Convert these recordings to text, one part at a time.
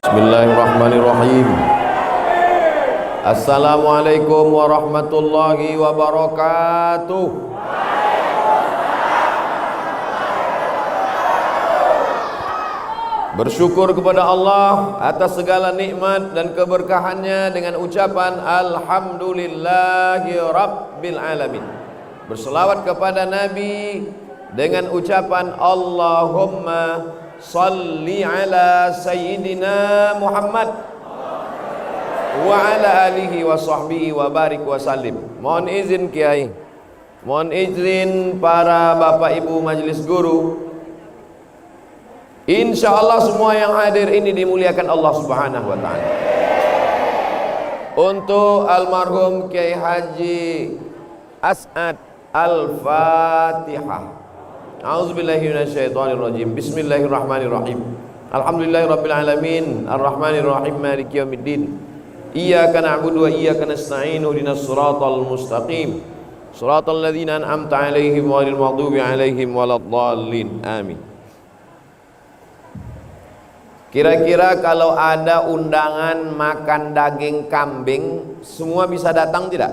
Bismillahirrahmanirrahim. Assalamualaikum warahmatullahi wabarakatuh. Bersyukur kepada Allah atas segala nikmat dan keberkahannya dengan ucapan Alhamdulillahi Rabbil Alamin. Berselawat kepada Nabi dengan ucapan Allahumma salli ala Sayyidina Muhammad wa ala alihi wa sahbihi wa barik wa salim. Mohon izin Kiai, mohon izin para bapak ibu majelis guru. Insyaallah semua yang hadir ini dimuliakan Allah Subhanahu wa taala. Untuk almarhum Kiai Haji As'ad Al-Fatihah. A'udzubillahi minasyaitonirrajim. Bismillahirrahmanirrahim. Alhamdulillahirabbil alamin, arrahmanirrahim, maliki yaumiddin. Iyyaka na'budu wa iyyaka nasta'in. Ihdinas siratal mustaqim. Siratal ladzina an'amta 'alaihim ghairil maghdubi 'alaihim waladdallin. Amin. Kira-kira kalau ada undangan makan daging kambing, semua bisa datang tidak?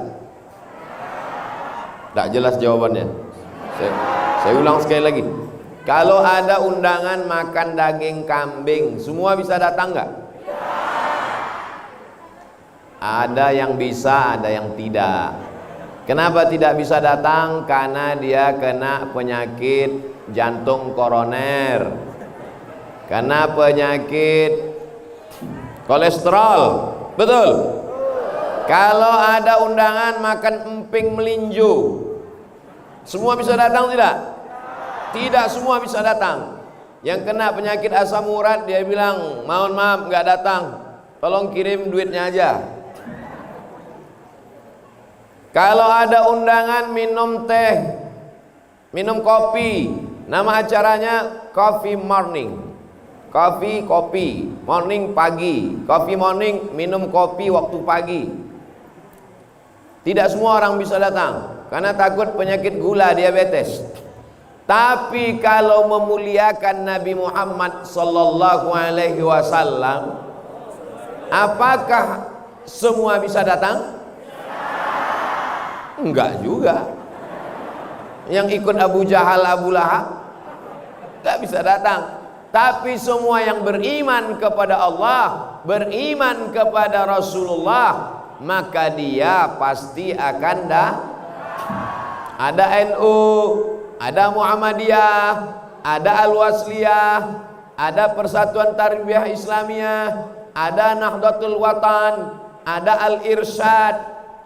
Tak jelas jawabannya. Saya ulang sekali lagi. Kalau ada undangan makan daging kambing, semua bisa datang nggak? Ada yang bisa, ada yang tidak. Kenapa tidak bisa datang? Karena dia kena penyakit jantung koroner, karena penyakit kolesterol. Betul? Kalau ada undangan makan emping melinju, semua bisa datang tidak? Tidak semua bisa datang. Yang kena penyakit asam urat dia bilang, mohon maaf nggak datang, tolong kirim duitnya aja. Kalau ada undangan minum teh, minum kopi, nama acaranya coffee morning. Coffee kopi, morning pagi. Coffee morning, minum kopi waktu pagi. Tidak semua orang bisa datang karena takut penyakit gula, diabetes. Tapi kalau memuliakan Nabi Muhammad sallallahu alaihi wasallam, apakah semua bisa datang? Enggak juga. Yang ikut Abu Jahal, Abu Lahab enggak bisa datang. Tapi semua yang beriman kepada Allah, beriman kepada Rasulullah, maka dia pasti akan ada NU, ada Muhammadiyah, ada Al-Wasliyah, ada Persatuan Tarbiyah Islamiyah, ada Nahdlatul Watan, ada Al-Irsyad,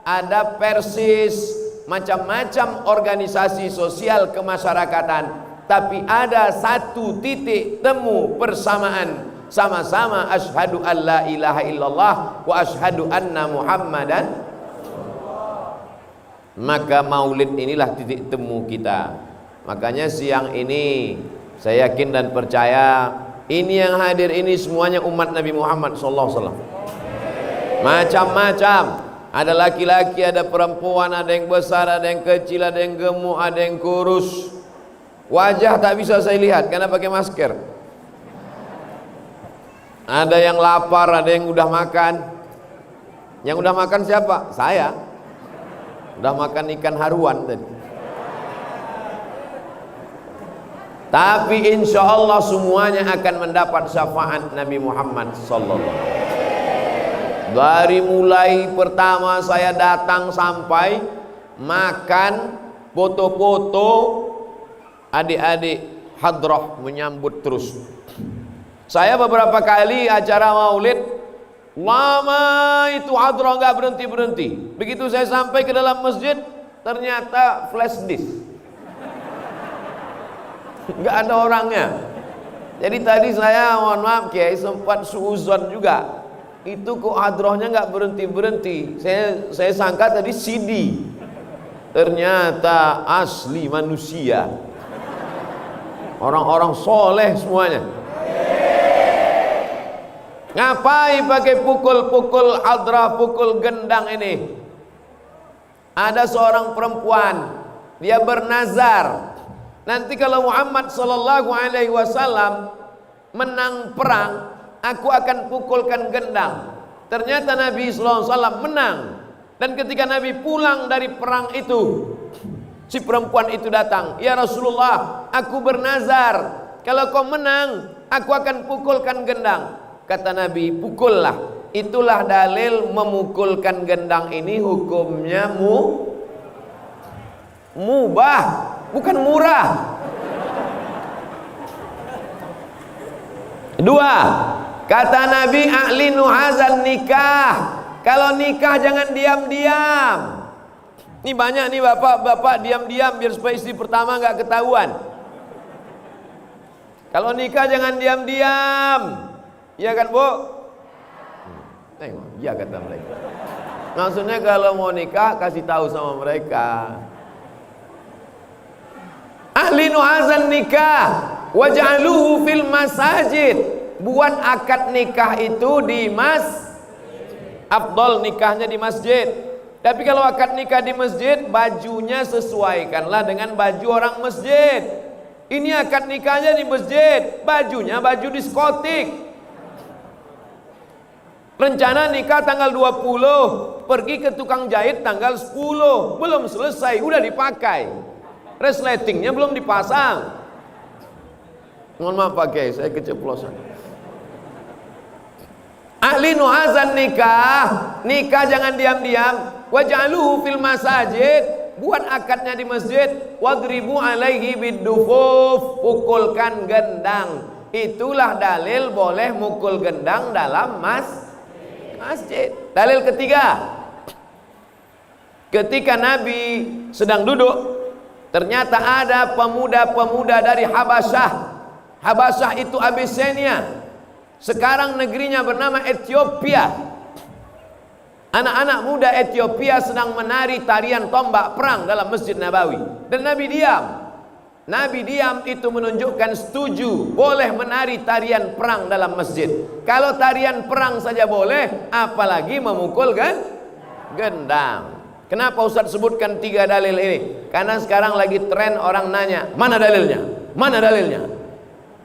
ada Persis, macam-macam organisasi sosial kemasyarakatan. Tapi ada satu titik temu persamaan, sama-sama asyhadu an la ilaha illallah wa asyhadu anna Muhammadan. Maka maulid inilah titik temu kita. Makanya siang ini saya yakin dan percaya ini yang hadir ini semuanya umat Nabi Muhammad sallallahu alaihi wasallam. Macam-macam. Ada laki-laki, ada perempuan, ada yang besar, ada yang kecil, ada yang gemuk, ada yang kurus. Wajah tak bisa saya lihat karena pakai masker. Ada yang lapar, ada yang udah makan. Yang udah makan siapa? Saya. Udah makan ikan haruan tadi. Tapi insya Allah semuanya akan mendapat syafaat Nabi Muhammad sallallahu alaihi wasallam. Dari mulai pertama saya datang sampai makan, foto-foto, adik-adik hadrah menyambut terus. Saya beberapa kali acara maulid, lama itu hadrah nggak berhenti-berhenti. Begitu saya sampai ke dalam masjid, ternyata flash disk, nggak ada orangnya. Jadi tadi saya mohon maaf Kiai sempat suuzon juga. Itu kok hadrahnya nggak berhenti-berhenti. Saya sangka tadi CD, ternyata asli manusia. Orang-orang soleh semuanya. Ngapain pakai pukul-pukul hadrah, pukul gendang ini? Ada seorang perempuan, dia bernazar, nanti kalau Muhammad sallallahu alaihi wasallam menang perang, aku akan pukulkan gendang. Ternyata Nabi SAW menang. Dan ketika Nabi pulang dari perang itu, si perempuan itu datang, "Ya Rasulullah, aku bernazar, kalau kau menang, aku akan pukulkan gendang." Kata Nabi, "Pukullah." Itulah dalil memukulkan gendang ini hukumnya mubah, bukan murah. Dua, kata Nabi, "A'linu hazan nikah." Kalau nikah jangan diam-diam. Ini banyak nih bapak-bapak diam-diam biar supaya istri pertama nggak ketahuan. Kalau nikah jangan diam-diam. Iya kan, Bu? Iya kata mereka. Maksudnya kalau mau nikah kasih tahu sama mereka. Ahlinu hazan nikah waj'aluhu fil masajid. Buat akad nikah itu di afdol nikahnya di masjid. Tapi kalau akad nikah di masjid, bajunya sesuaikanlah dengan baju orang masjid. Ini akad nikahnya di masjid, bajunya baju diskotik. Rencana nikah tanggal 20, pergi ke tukang jahit tanggal 10, belum selesai, udah dipakai. Resletingnya belum dipasang. Mohon maaf Pak Kiai, saya keceplosan. Ahlinu hazan nikah, nikah jangan diam-diam. Waj'aluhu fil masajid, buat akadnya di masjid. Wadribu alaihi biddufuf, pukulkan gendang. Itulah dalil boleh mukul gendang dalam masjid. Dalil ketiga, ketika Nabi sedang duduk, ternyata ada pemuda-pemuda dari Habasyah. Habasyah itu Abyssinia. Sekarang negerinya bernama Ethiopia. Anak-anak muda Ethiopia sedang menari tarian tombak perang dalam Masjid Nabawi. Dan Nabi diam. Nabi diam itu menunjukkan setuju boleh menari tarian perang dalam masjid. Kalau tarian perang saja boleh, apalagi memukul gendang. Kenapa Ustaz sebutkan 3 dalil ini? Karena sekarang lagi tren orang nanya, mana dalilnya? Mana dalilnya?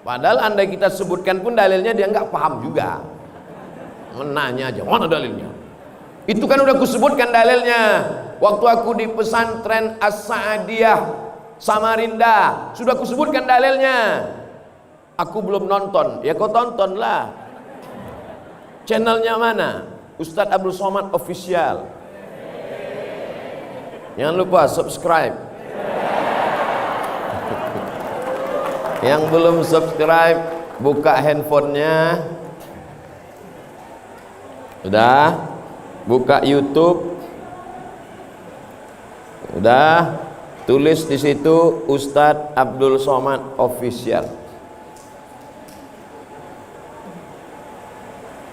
Padahal andai kita sebutkan pun dalilnya dia nggak paham juga. Menanya aja, mana dalilnya? Itu kan udah kusebutkan dalilnya. Waktu aku di pesantren As-Sa'adiyah Samarinda, sudah kusebutkan dalilnya. Aku belum nonton, ya kau tontonlah. Channelnya mana? Ustadz Abdul Somad Official. Jangan lupa subscribe. Yang belum subscribe, buka handphonenya. Udah? Buka YouTube. Udah? Tulis di situ Ustadz Abdul Somad Official.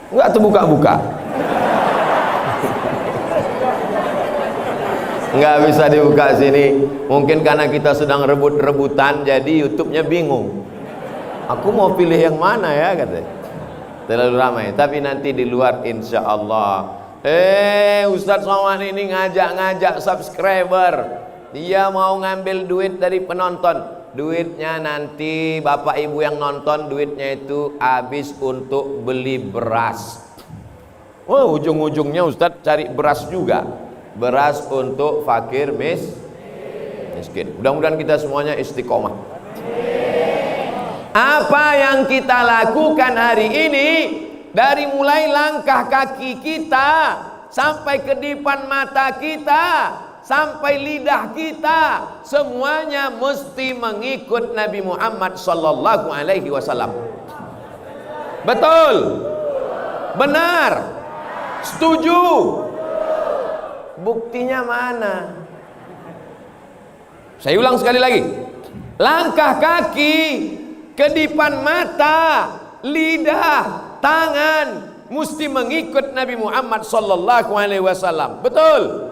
Enggak tuh buka-buka. Enggak bisa dibuka sini. Mungkin karena kita sedang rebut-rebutan, jadi YouTube-nya bingung. Aku mau pilih yang mana ya katanya. Terlalu ramai. Tapi nanti di luar insya Allah. Ustadz Somad ini ngajak-ngajak subscriber. Dia mau ngambil duit dari penonton. Duitnya nanti bapak ibu yang nonton, duitnya itu habis untuk beli beras. Oh, ujung-ujungnya Ustadz cari beras juga. Beras untuk fakir miskin. Mudah-mudahan kita semuanya istiqomah. Apa yang kita lakukan hari ini, dari mulai langkah kaki kita sampai kedipan mata kita, sampai lidah kita, semuanya mesti mengikut Nabi Muhammad sallallahu alaihi wasallam. Betul? Benar? Setuju? Buktinya mana? Saya ulang sekali lagi. Langkah kaki, kedipan mata, lidah, tangan mesti mengikut Nabi Muhammad sallallahu alaihi wasallam. Betul?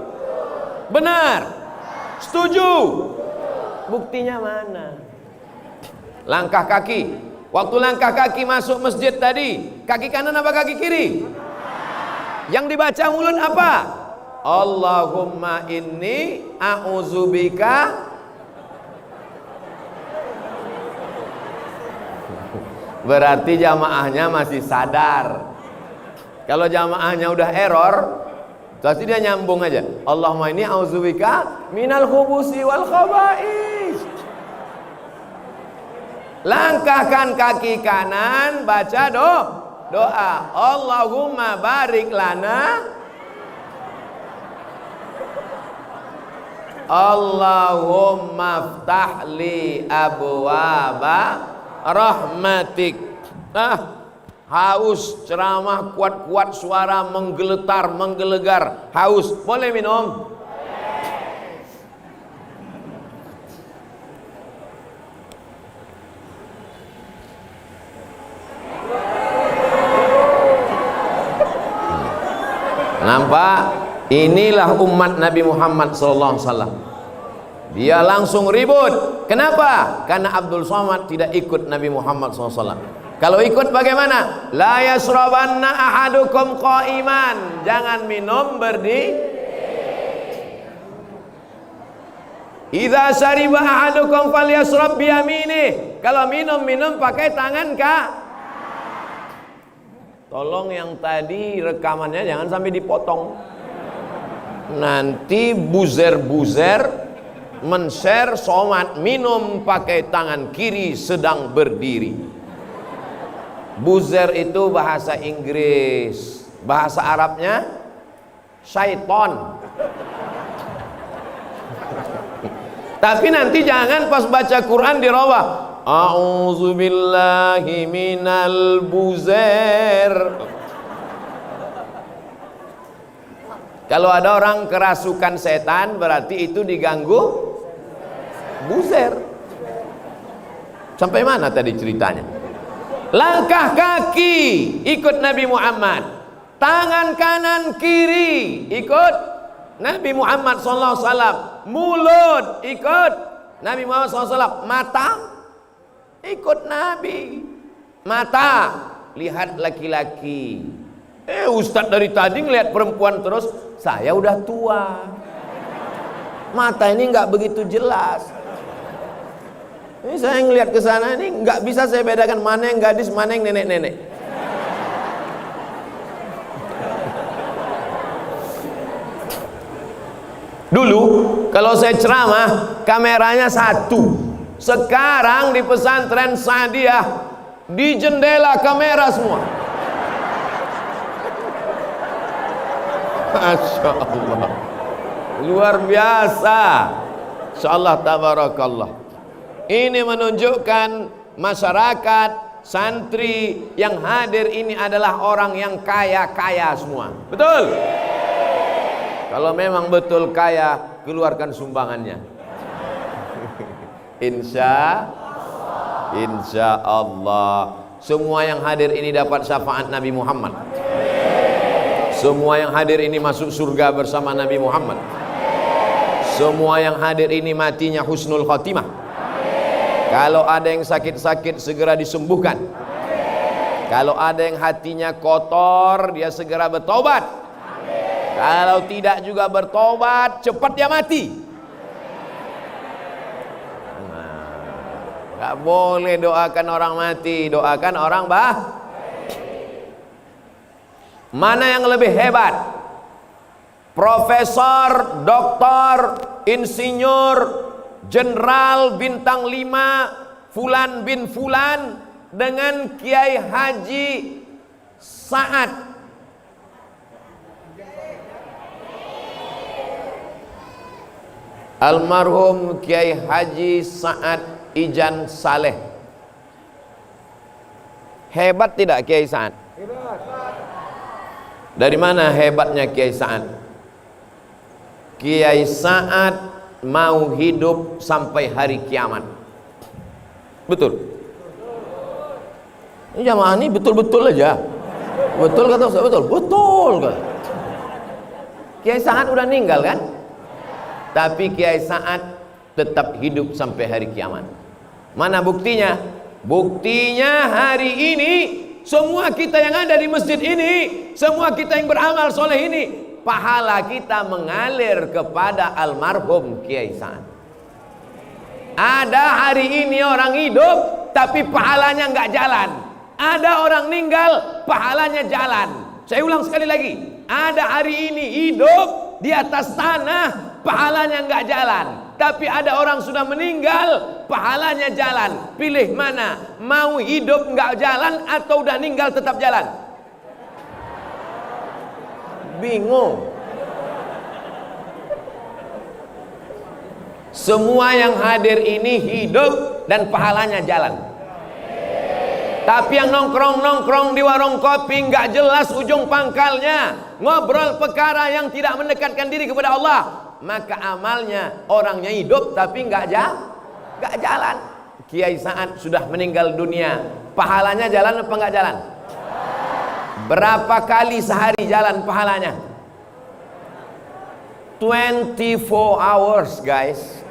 Benar? Setuju? Buktinya mana? Langkah kaki. Waktu langkah kaki masuk masjid tadi, kaki kanan apa kaki kiri? Yang dibaca mulut apa? Allahumma inni a'udzubika Berarti jamaahnya masih sadar. Kalau jamaahnya udah error, pasti dia nyambung aja. Allahumma inni a'udzubika minal khubusi wal khaba'is. Langkahkan kaki kanan, baca doa. Allahumma barik lana, Allahumma ftah li abwaba rahmatik. Haus, ceramah kuat-kuat, suara menggeletar, menggelegar, haus. Boleh minum? Nampak? Inilah umat Nabi Muhammad SAW. Dia langsung ribut. Kenapa? Karena Abdul Somad tidak ikut Nabi Muhammad SAW. Kalau ikut bagaimana? La yasrabanna ahadukum qa'iman. Jangan minum berdiri. Idza syariba ahadukum falyasrab biyaminih. Kalau minum pakai tangan kah? Tolong yang tadi rekamannya jangan sampai dipotong. Nanti buzer-buzer men-share Somad minum pakai tangan kiri sedang berdiri. Buzer itu bahasa Inggris, bahasa Arabnya syaiton. Tapi nanti jangan pas baca Quran dirubah. A'udzubillahi minal buzer. Kalau ada orang kerasukan setan, berarti itu diganggu buzer. Sampai mana tadi ceritanya? Langkah kaki ikut Nabi Muhammad, tangan kanan kiri ikut Nabi Muhammad SAW, mulut ikut Nabi Muhammad SAW, mata ikut Nabi. Mata lihat laki-laki. Ustadz dari tadi ngelihat perempuan terus. Saya udah tua, mata ini nggak begitu jelas. Ini saya ngelihat ke sana ini nggak bisa saya bedakan mana yang gadis, mana yang nenek-nenek. Dulu kalau saya ceramah kameranya satu. Sekarang di pesantren Sa'diyah di jendela kamera semua. Masya Allah, luar biasa. Insya Allah tabarakallah. Ini menunjukkan masyarakat santri yang hadir ini adalah orang yang kaya-kaya semua. Betul? Kalau memang betul kaya, keluarkan sumbangannya. Insya Allah. Semua yang hadir ini dapat syafaat Nabi Muhammad. Semua yang hadir ini masuk surga bersama Nabi Muhammad. Semua yang hadir ini matinya husnul khatimah. Kalau ada yang sakit-sakit segera disembuhkan. Kalau ada yang hatinya kotor dia segera bertobat. Kalau tidak juga bertobat cepat dia mati. Gak boleh doakan orang mati, doakan orang Mana yang lebih hebat? Profesor, doktor, insinyur, jenderal bintang 5 Fulan bin Fulan dengan Kiai Haji Sa'ad. Almarhum Kiai Haji Sa'ad Ijan Saleh. Hebat tidak Kiai Sa'ad? Hebat. Dari mana hebatnya Kiai Sa'ad? Kiai Sa'ad mau hidup sampai hari kiamat. Betul? Ini jamaah ini betul-betul aja. Betul kata Ustaz? Betul? Betul kata. Kiai Sa'ad udah meninggal kan? Tapi Kiai Sa'ad tetap hidup sampai hari kiamat. Mana buktinya? Buktinya hari ini semua kita yang ada di masjid ini, semua kita yang beramal soleh ini, pahala kita mengalir kepada almarhum Kiai Sa'ad. Ada hari ini orang hidup tapi pahalanya nggak jalan. Ada orang meninggal, pahalanya jalan. Saya ulang sekali lagi. Ada hari ini hidup di atas tanah, pahalanya nggak jalan. Tapi ada orang sudah meninggal, pahalanya jalan. Pilih mana? Mau hidup nggak jalan atau udah meninggal tetap jalan? Bingung. Semua yang hadir ini hidup dan pahalanya jalan. Tapi yang nongkrong-nongkrong di warung kopi nggak jelas ujung pangkalnya, ngobrol perkara yang tidak mendekatkan diri kepada Allah, maka amalnya orangnya hidup tapi nggak jalan. Kiai Sa'ad sudah meninggal dunia, pahalanya jalan apa nggak jalan? Berapa kali sehari jalan pahalanya? 24 hours guys,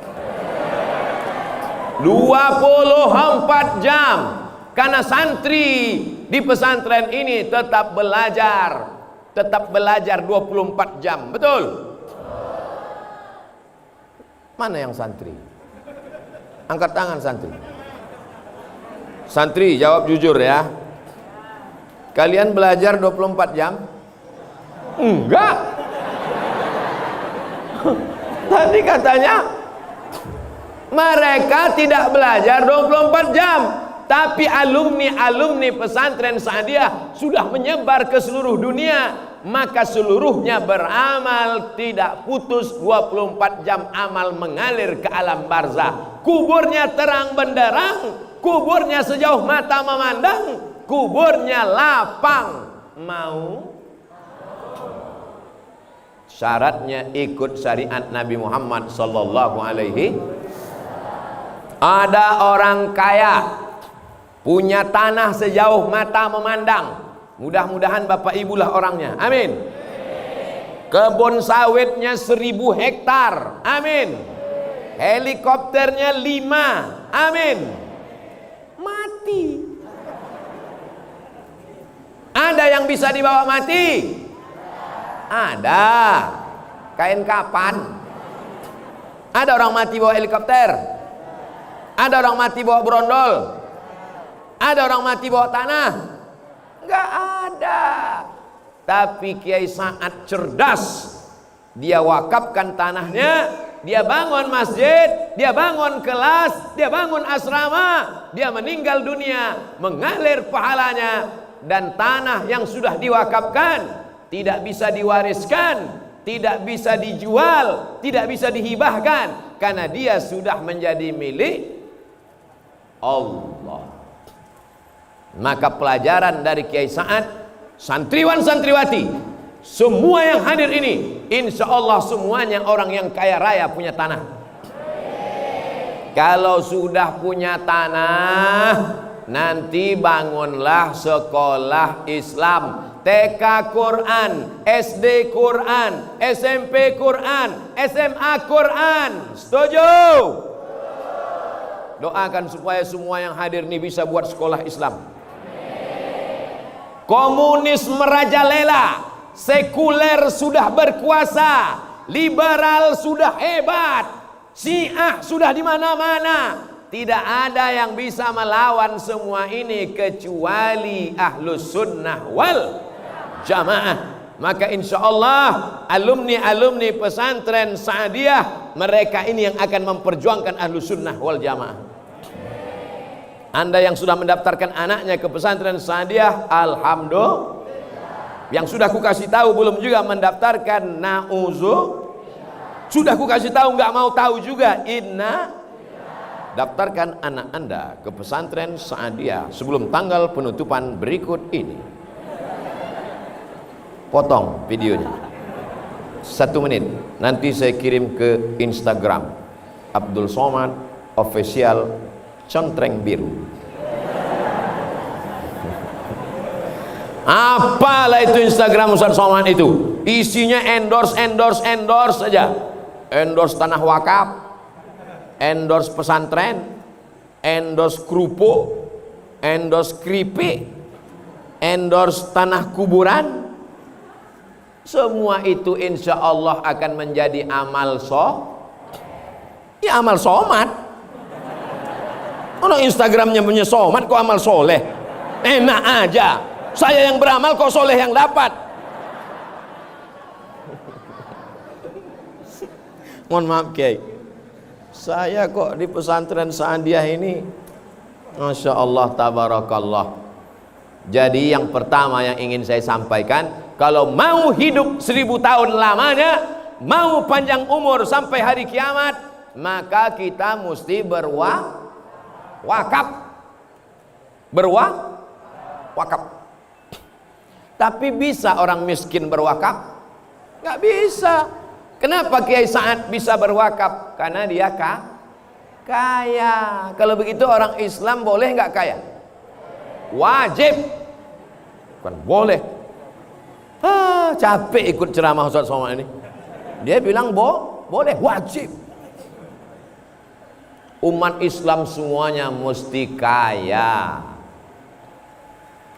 24 jam. Karena santri di pesantren ini tetap belajar 24 jam. Betul? Mana yang santri? Angkat tangan santri. Santri jawab jujur ya. Kalian belajar 24 jam? Enggak. Tadi katanya mereka tidak belajar 24 jam. Tapi alumni pesantren Sa'adiyah sudah menyebar ke seluruh dunia, maka seluruhnya beramal tidak putus. 24 jam amal mengalir ke alam barzah. Kuburnya terang benderang, kuburnya sejauh mata memandang, kuburnya lapang. Mau? Syaratnya ikut syariat Nabi Muhammad sallallahu alaihi. Ada orang kaya punya tanah sejauh mata memandang. Mudah-mudahan Bapak Ibu lah orangnya. Amin. Kebun sawitnya 1000 hektar. Amin. Helikopternya 5. Amin. Mati. Ada yang bisa dibawa mati? Ada. Kain kapan? Ada orang mati bawa helikopter? Ada orang mati bawa brondol? Ada orang mati bawa tanah? Enggak ada. Tapi Kiai Sa'ad cerdas. Dia wakafkan tanahnya, dia bangun masjid, dia bangun kelas, dia bangun asrama, dia meninggal dunia, mengalir pahalanya. Dan tanah yang sudah diwakafkan tidak bisa diwariskan, tidak bisa dijual, tidak bisa dihibahkan, karena dia sudah menjadi milik Allah. Maka pelajaran dari Kiai Sa'ad, santriwan santriwati, semua yang hadir ini, insya Allah semuanya orang yang kaya raya punya tanah. Kalau sudah punya tanah, nanti bangunlah sekolah Islam, TK Quran, SD Quran, SMP Quran, SMA Quran. Setuju? Doakan supaya semua yang hadir ini bisa buat sekolah Islam. Komunis merajalela, sekuler sudah berkuasa, liberal sudah hebat, Syiah sudah di mana-mana. Tidak ada yang bisa melawan semua ini kecuali Ahlus Sunnah wal Jamaah. Maka insya Allah alumni pesantren Sa'adiyah, mereka ini yang akan memperjuangkan Ahlus Sunnah wal Jamaah. Anda yang sudah mendaftarkan anaknya ke pesantren Sa'adiyah, alhamdulillah. Yang sudah ku kasih tahu belum juga mendaftarkan, sudah ku kasih tahu nggak mau tahu juga, daftarkan anak Anda ke pesantren Sa'adiyah sebelum tanggal penutupan berikut ini. Potong videonya 1 menit, nanti saya kirim ke Instagram Abdul Somad Official Contreng Biru. Apalah itu Instagram Ustaz Somad itu, isinya endorse saja. Endorse tanah wakaf, endorse pesantren, endorse kerupuk, endorse keripik, endorse tanah kuburan. Semua itu insya Allah akan menjadi amal amal somad. Orang Instagramnya punya somad kok amal soleh. Enak aja. Saya yang beramal kok soleh yang dapat. Mohon maaf Kiai, saya kok di pesantren Saadiah ini, Masya Allah, tabarakallah. Jadi yang pertama yang ingin saya sampaikan, kalau mau hidup 1000 tahun lamanya, mau panjang umur sampai hari kiamat, maka kita mesti berwakaf. Berwakaf. Tapi bisa orang miskin berwakaf? Nggak bisa. Kenapa Kiai Sa'ad bisa berwakaf? Karena dia kaya. Kalau begitu orang Islam boleh nggak kaya? Wajib. Bukan boleh. Capek ikut ceramah Ustaz Somad ini. Dia bilang boleh, wajib. Umat Islam semuanya mesti kaya.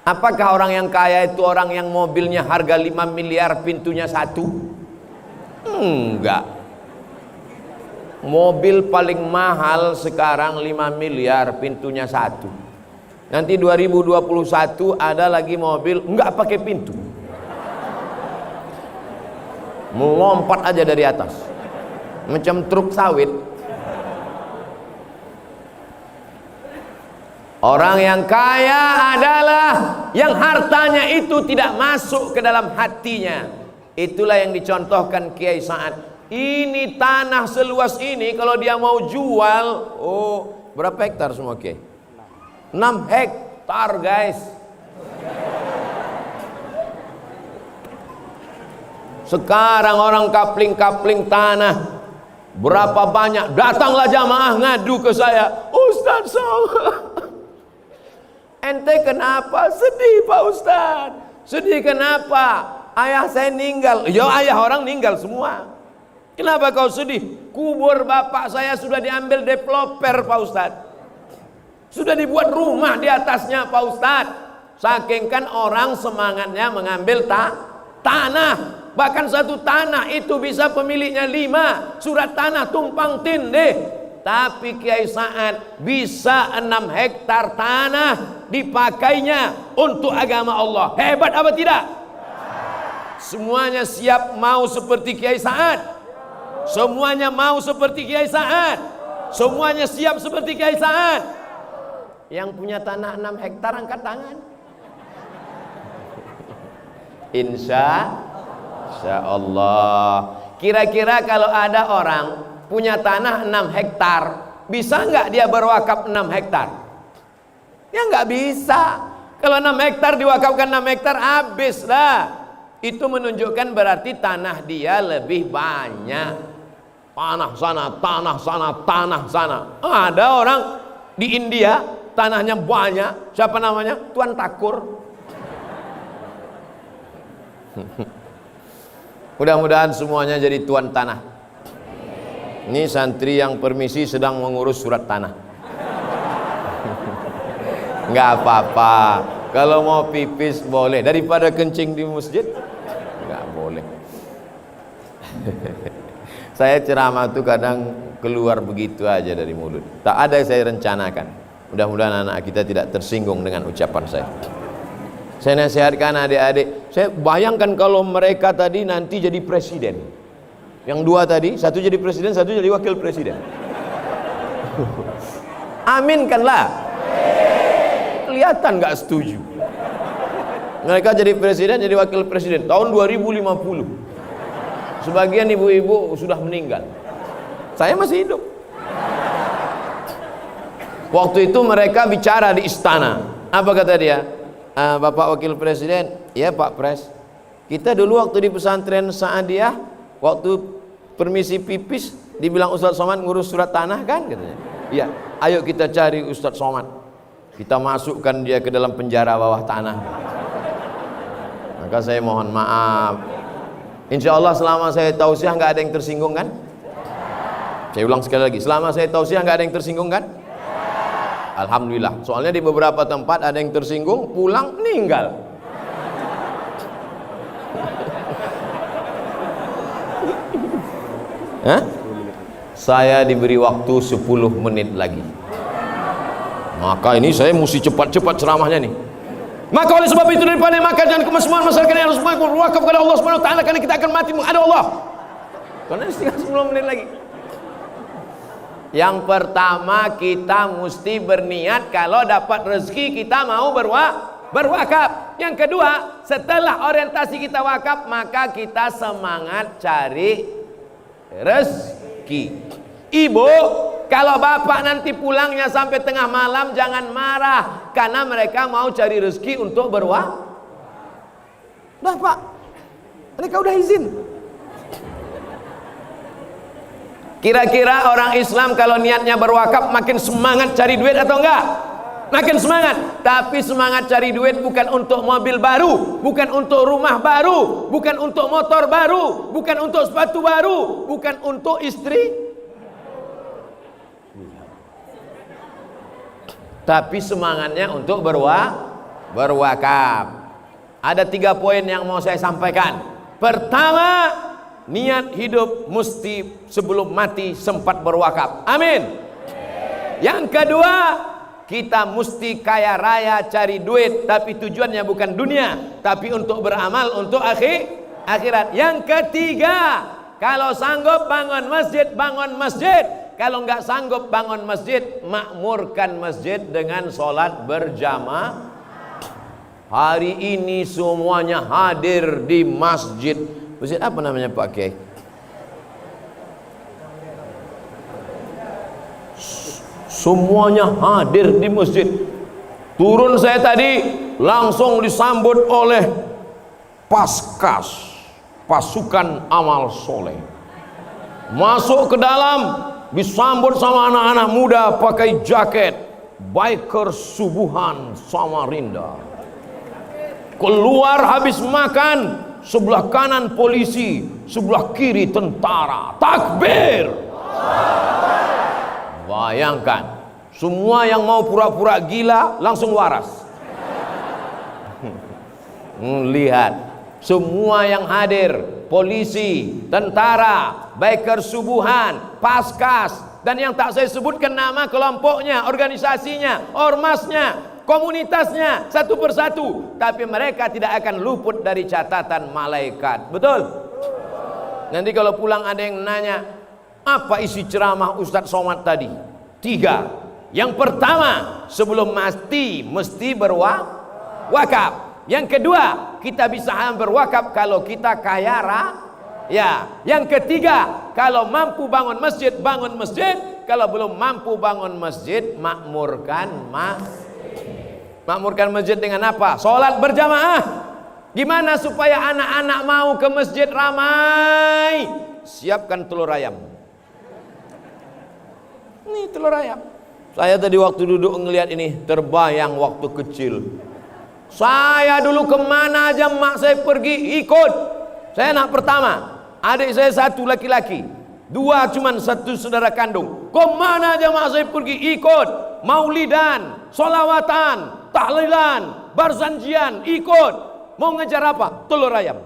Apakah orang yang kaya itu orang yang mobilnya harga 5 miliar pintunya 1? Enggak. Mobil paling mahal sekarang 5 miliar pintunya 1. Nanti 2021 ada lagi mobil enggak pakai pintu, melompat aja dari atas macam truk sawit. Orang yang kaya adalah yang hartanya itu tidak masuk ke dalam hatinya. Itulah yang dicontohkan Kiai Sa'ad. Ini tanah seluas ini kalau dia mau jual, berapa hektar semua Kiai? 6 hektar guys. Sekarang orang kapling-kapling tanah berapa banyak, datanglah jamaah ngadu ke saya, Ustaz Somad, ente kenapa sedih Pak Ustaz? Sedih kenapa? Ayah saya meninggal. Ya, ayah orang meninggal semua. Kenapa kau sedih? Kubur bapak saya sudah diambil developer Pak Ustaz. Sudah dibuat rumah di atasnya Pak Ustaz. Saking kan orang semangatnya mengambil tanah. Bahkan satu tanah itu bisa pemiliknya 5. Surat tanah tumpang tindih. Tapi Kiai Sa'ad bisa 6 hektar tanah dipakainya untuk agama Allah. Hebat apa tidak? Semuanya siap mau seperti Kiai Sa'ad. Semuanya mau seperti Kiai Sa'ad. Semuanya siap seperti Kiai Sa'ad. Yang punya tanah 6 hektar angkat tangan. Insya Allah. Kira-kira kalau ada orang punya tanah 6 hektar, bisa nggak dia berwakaf 6 hektar? Ya nggak bisa. Kalau 6 hektar diwakafkan 6 hektar, habis lah. Itu menunjukkan berarti tanah dia lebih banyak. Tanah sana, tanah sana, tanah sana. Ada orang di India tanahnya banyak. Siapa namanya? Tuan Takur. Mudah-mudahan semuanya jadi tuan tanah. Ini santri yang permisi sedang mengurus surat tanah. Nggak apa-apa. Kalau mau pipis boleh, daripada kencing di masjid nggak boleh. Saya ceramah tuh kadang keluar begitu aja dari mulut, tak ada yang saya rencanakan. Mudah-mudahan anak kita tidak tersinggung dengan ucapan saya. Saya nasihatkan adik-adik, saya bayangkan kalau mereka tadi nanti jadi presiden. Yang 2 tadi, satu jadi presiden, satu jadi wakil presiden. Aminkanlah. Kelihatan nggak setuju. Mereka jadi presiden, jadi wakil presiden tahun 2050. Sebagian ibu-ibu sudah meninggal. Saya masih hidup. Waktu itu mereka bicara di istana. Apa kata dia? Bapak wakil presiden, ya Pak Pres, kita dulu waktu di pesantren Saadiah, waktu permisi pipis dibilang Ustaz Somad ngurus surat tanah kan katanya. Iya, ayo kita cari Ustaz Somad, kita masukkan dia ke dalam penjara bawah tanah. Maka saya mohon maaf. Insya Allah selama saya tausiah nggak ada yang tersinggung kan? Saya ulang sekali lagi, selama saya tausiah nggak ada yang tersinggung kan? Alhamdulillah. Soalnya di beberapa tempat ada yang tersinggung, pulang meninggal. Saya diberi waktu 10 menit lagi. Maka ini saya mesti cepat-cepat ceramahnya nih. Maka oleh sebab itu daripada maka jangan kemesuhan masyarakat yang harus berwakaf kepada Allah Subhanahu wa taala, karena kita akan mati menghadap Allah. Karena tinggal 10 menit lagi. Yang pertama, kita mesti berniat kalau dapat rezeki kita mau berwakaf. Yang kedua, setelah orientasi kita wakaf, maka kita semangat cari rezeki. Ibu, kalau bapak nanti pulangnya sampai tengah malam, jangan marah, karena mereka mau cari rezeki untuk berwakaf. Bapak, mereka udah izin. Kira-kira orang Islam kalau niatnya berwakaf makin semangat cari duit atau enggak? Makin semangat. Tapi semangat cari duit bukan untuk mobil baru, bukan untuk rumah baru, bukan untuk motor baru, bukan untuk sepatu baru, bukan untuk istri, tapi semangatnya untuk berwakaf. Ada 3 poin yang mau saya sampaikan. Pertama, niat hidup mesti sebelum mati sempat berwakaf. Amin. Yang kedua, kita mesti kaya raya cari duit, tapi tujuannya bukan dunia, tapi untuk beramal untuk akhirat. Yang ketiga, kalau sanggup bangun masjid, bangun masjid. Kalau nggak sanggup bangun masjid, makmurkan masjid dengan sholat berjamaah. Hari ini semuanya hadir di masjid. Masjid apa namanya Pak Kiai? Semuanya hadir di masjid. Turun saya tadi langsung disambut oleh Paskas, pasukan amal soleh. Masuk ke dalam, disambut sama anak-anak muda pakai jaket biker subuhan Samarinda. Keluar habis makan, sebelah kanan polisi, sebelah kiri tentara. Takbir. Bayangkan, semua yang mau pura-pura gila langsung waras. Lihat, semua yang hadir, polisi, tentara, biker subuhan, Paskas, dan yang tak saya sebutkan nama kelompoknya, organisasinya, ormasnya, komunitasnya, satu persatu, tapi mereka tidak akan luput dari catatan malaikat. Betul? Nanti kalau pulang ada yang nanya, apa isi ceramah Ustadz Somad tadi? 3. Yang pertama, sebelum mati mesti berwakaf. Yang kedua, kita bisa berwakaf kalau kita kaya raya. Yang ketiga, kalau mampu bangun masjid, bangun masjid. Kalau belum mampu bangun masjid, makmurkan masjid dengan apa? Sholat berjamaah. Gimana supaya anak-anak mau ke masjid ramai? Siapkan telur ayam. Ini telur ayam. Saya tadi waktu duduk ngelihat ini, terbayang waktu kecil. Saya dulu kemana aja mak saya pergi ikut. Saya anak pertama, adik saya 1 laki-laki, 2 cuman 1 saudara kandung. Kemana aja mak saya pergi ikut. Maulidan, solawatan, tahlilan, barzanjian, ikut. Mau ngejar apa? Telur ayam.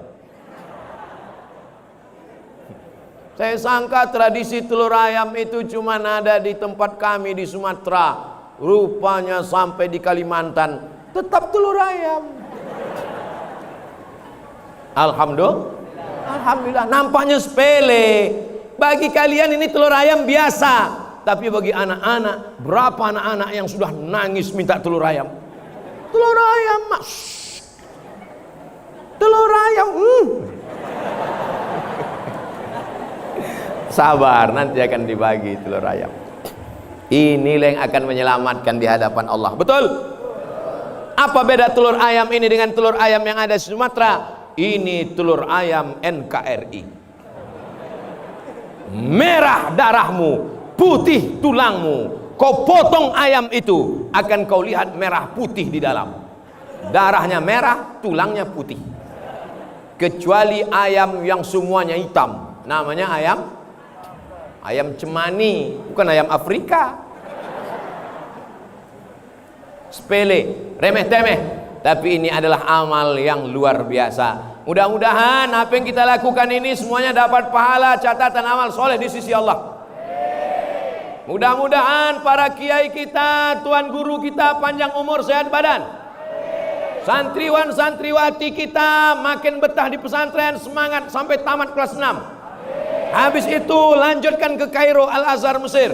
Saya sangka tradisi telur ayam itu cuma ada di tempat kami di Sumatera. Rupanya sampai di Kalimantan tetap telur ayam. Alhamdulillah, nampaknya sepele. Bagi kalian ini telur ayam biasa, tapi bagi anak-anak, berapa anak-anak yang sudah nangis minta telur ayam? Telur ayam, Mas. Telur ayam. Sabar, nanti akan dibagi telur ayam. Inilah yang akan menyelamatkan di hadapan Allah. Betul? Apa beda telur ayam ini dengan telur ayam yang ada di Sumatera? Ini telur ayam NKRI. Merah darahmu, putih tulangmu. Kau potong ayam itu, akan kau lihat merah putih di dalam. Darahnya merah, tulangnya putih. Kecuali ayam yang semuanya hitam, namanya ayam cemani, bukan ayam Afrika. Sepele, remeh temeh, tapi ini adalah amal yang luar biasa. Mudah-mudahan apa yang kita lakukan ini semuanya dapat pahala catatan amal soleh di sisi Allah. Mudah-mudahan para kiai kita, tuan guru kita panjang umur sehat badan. Santriwan santriwati kita makin betah di pesantren, semangat sampai tamat kelas 6. Habis itu lanjutkan ke Kairo Al-Azhar Mesir.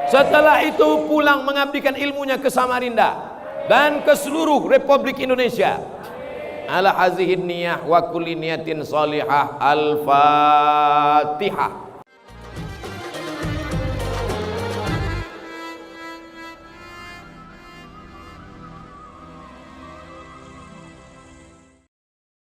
Setelah itu pulang mengabdikan ilmunya ke Samarinda dan ke seluruh Republik Indonesia. Ala hazihin niyah wa kulli niyatin salihah. Al-Fatihah.